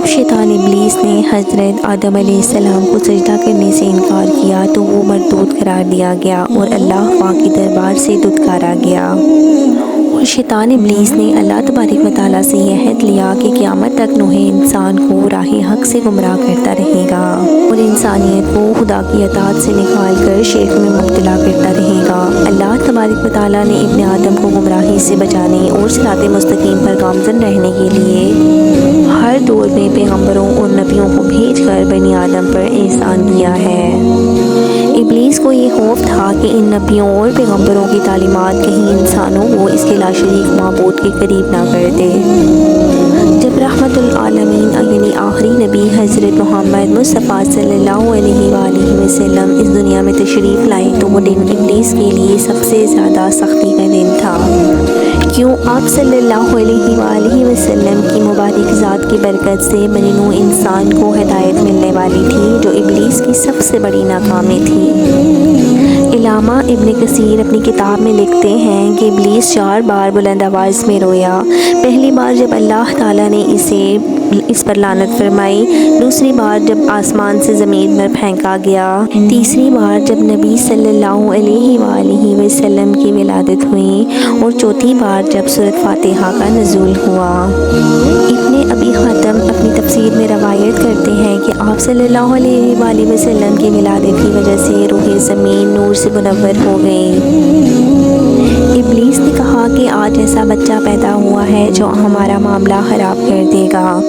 جب شیطان ابلیس نے حضرت آدم علیہ السلام کو سجدہ کرنے سے انکار کیا تو وہ مردود قرار دیا گیا اور اللہ پاک کے دربار سے دھتکارا گیا، اور شیطان ابلیس نے اللہ تبارک و تعالیٰ سے یہ عہد لیا کہ قیامت تک نوح انسان کو راہ حق سے گمراہ کرتا رہے گا اور انسانیت کو خدا کی اطاعت سے نکال کر شرک میں مبتلا کرتا رہے گا۔ اللہ تبارک و تعالیٰ نے ابن آدم کو گمراہی سے بچانے اور صراط مستقیم پر گامزن رہنے کے لیے ہر دور میں پیغمبروں اور نبیوں کو بھیج کر بنی آدم پر احسان کیا ہے۔ ابلیس کو یہ خوف تھا کہ ان نبیوں اور پیغمبروں کی تعلیمات کہیں انسانوں کو اس کے لاشریک معبود کے قریب نہ کر دے۔ جب رحمت العالمین یعنی آخری نبی حضرت محمد مصطفیٰ صلی اللہ علیہ وآلہ وسلم اس دنیا میں تشریف لائے تو وہ دن ابلیس کے لیے سب سے زیادہ سختی کا دن تھا۔ کیوں؟ آپ صلی اللہ علیہ وآلہ وسلم کی مبارک ذات کی برکت سے بنی نوع انسان کو ہدایت ملنے والی تھی، جو ابلیس کی سب سے بڑی ناکامی تھی۔ علامہ ابن کثیر اپنی کتاب میں لکھتے ہیں کہ ابلیس 4 بار بلند آواز میں رویا۔ پہلی بار جب اللہ تعالیٰ نے اس پر لعنت فرمائی، دوسری بار جب آسمان سے زمین پر پھینکا گیا، تیسری بار جب نبی صلی اللہ علیہ وآلہ وسلم کی ولادت ہوئی، اور چوتھی بار جب سورۃ فاتحہ کا نزول ہوا۔ ابن ابی حاتم اپنی تفسیر میں روایت کرتے ہیں کہ آپ صلی اللہ علیہ وآلہ وسلم کی ولادت کی وجہ سے روح زمین نور سے منور ہو گئی۔ ابلیس نے کہا کہ آج ایسا بچہ پیدا ہوا ہے جو ہمارا معاملہ خراب کر دے گا،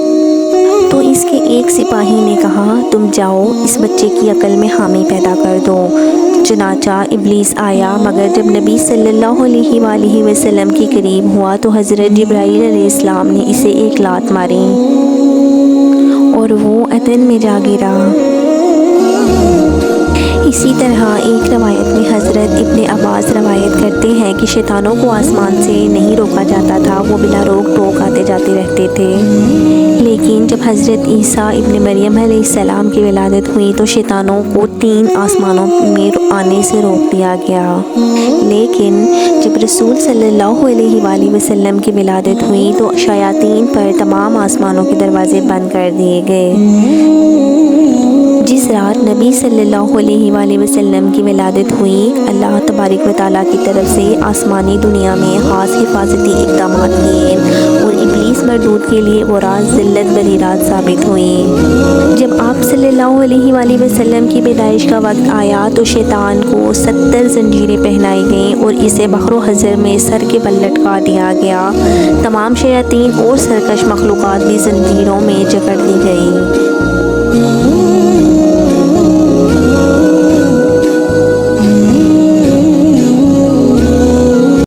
تو اس کے ایک سپاہی نے کہا تم جاؤ اس بچے کی عقل میں خامی پیدا کر دو۔ چنانچہ ابلیس آیا، مگر جب نبی صلی اللہ علیہ وآلہ وسلم کے قریب ہوا تو حضرت جبرائیل علیہ السلام نے اسے ایک لات ماری اور وہ عدن میں جا گرا۔ اسی طرح ایک روایت میں حضرت ابن عباس روایت کرتے ہیں کہ شیطانوں کو آسمان سے نہیں روکا جاتا تھا، وہ بلا روک ٹوک آتے جاتے رہتے تھے، لیکن جب حضرت عیسیٰ ابن مریم علیہ السلام کی ولادت ہوئی تو شیطانوں کو 3 آسمانوں میں آنے سے روک دیا گیا، لیکن جب رسول صلی اللہ علیہ وآلہ وسلم کی ولادت ہوئی تو شیاطین پر تمام آسمانوں کے دروازے بند کر دیے گئے۔ جس رات نبی صلی اللہ علیہ وآلہ وسلم کی ولادت ہوئی، اللہ تبارک و تعالیٰ کی طرف سے آسمانی دنیا میں خاص حفاظتی اقدامات کیے اور ابلیس مردود کے لیے وہ رات ذلت بری رات ثابت ہوئی۔ جب آپ صلی اللہ علیہ وآلہ وسلم کی پیدائش کا وقت آیا تو شیطان کو 70 زنجیریں پہنائی گئیں اور اسے بحر و حضر میں سر کے بل لٹکا دیا گیا۔ تمام شیاطین اور سرکش مخلوقات بھی زنجیروں میں جکڑ دی گئی۔